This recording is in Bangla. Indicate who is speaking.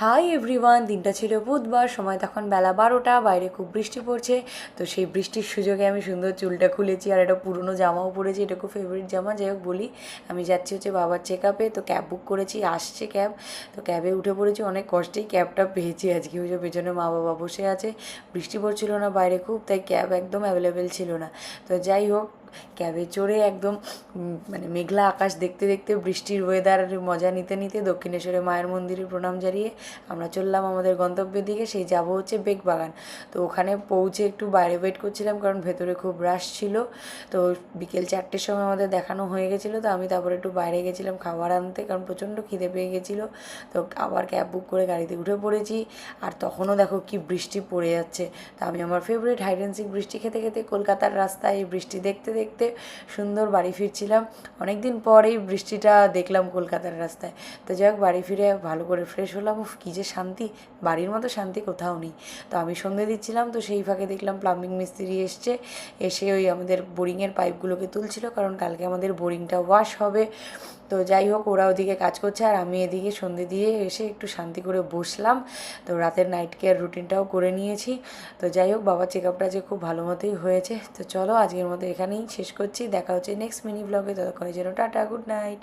Speaker 1: হাই এভরিওয়ান, দিনটা ছিল বুধবার, সময় তখন বেলা 12টা, বাইরে খুব বৃষ্টি পড়ছে। তো সেই বৃষ্টির সুযোগে আমি সুন্দর চুলটা খুলেছি আর একটা পুরনো জামাও পরেছি, এটা খুব ফেভারিট জামা। যাই হোক বলি, আমি যাচ্ছি হচ্ছে বাবার চেক আপে। তো ক্যাব বুক করেছি, আসছে ক্যাব। তো ক্যাবে উঠে পড়েছি, অনেক কষ্টেই ক্যাবটা পেয়েছি আজকে। ওই যে পেছনে মা বাবা বসে আছে, বৃষ্টি পড়ছিল না বাইরে খুব, তাই ক্যাব একদম অ্যাভেলেবেল ছিল না। তো যাই হোক, ক্যাবে চড়ে একদম মানে মেঘলা আকাশ দেখতে দেখতে, বৃষ্টির ওয়েদারের মজা নিতে নিতে, দক্ষিণেশ্বরে মায়ের মন্দিরে প্রণাম জানিয়ে আমরা চললাম আমাদের গন্তব্যের দিকে। সেই যাব হচ্ছে বেগবাগান। তো ওখানে পৌঁছে একটু বাইরে ওয়েট করছিলাম, কারণ ভেতরে খুব রাশ ছিল। তো বিকেল 4টের সময় আমাদের দেখানো হয়ে গেছিলো। তো আমি তারপরে একটু বাইরে গেছিলাম খাবার আনতে, কারণ প্রচণ্ড খিদে পেয়ে গেছিলো। তো আবার ক্যাব বুক করে গাড়িতে উঠে পড়েছি। আর তখনও দেখো কি বৃষ্টি পড়ে যাচ্ছে। তো আমি আমার ফেভারিট হাইড অ্যান্ড সিক বৃষ্টি খেতে খেতে কলকাতার রাস্তায় এই বৃষ্টি দেখতে দেখতে সুন্দর বাড়ি ফিরছিলাম। অনেক দিন পর এই বৃষ্টিটা দেখলাম কলকাতার রাস্তায়। তো যাই হোক, বাড়ি ফিরে ভালো করে ফ্রেশ হলাম। কী যে শান্তি, বাড়ির মতো শান্তি কোথাও নেই। তো আমি সন্ধে দিচ্ছিলাম, তো সেই ফাঁকে দেখলাম প্লাম্বিং মিস্ত্রি এসছে। এসে ওই আমাদের বোরিংয়ের পাইপগুলোকে তুলছিল, কারণ কালকে আমাদের বোরিংটা ওয়াশ হবে। তো যাই হোক, ওরা ওদিকে কাজ করছে আর আমি এদিকে সন্ধে দিয়ে এসে একটু শান্তি করে বসলাম। তো রাতের নাইট কেয়ার রুটিনটাও করে নিয়েছি। তো যাই হোক, বাবার চেক আপটা যে খুব ভালো মতোই হয়েছে। তো চলো, আজকের মতো এখানেই শেষ করছি। দেখা হচ্ছে নেক্সট মিনি ব্লগে। ততক্ষণের জন্য টাটা, গুড নাইট।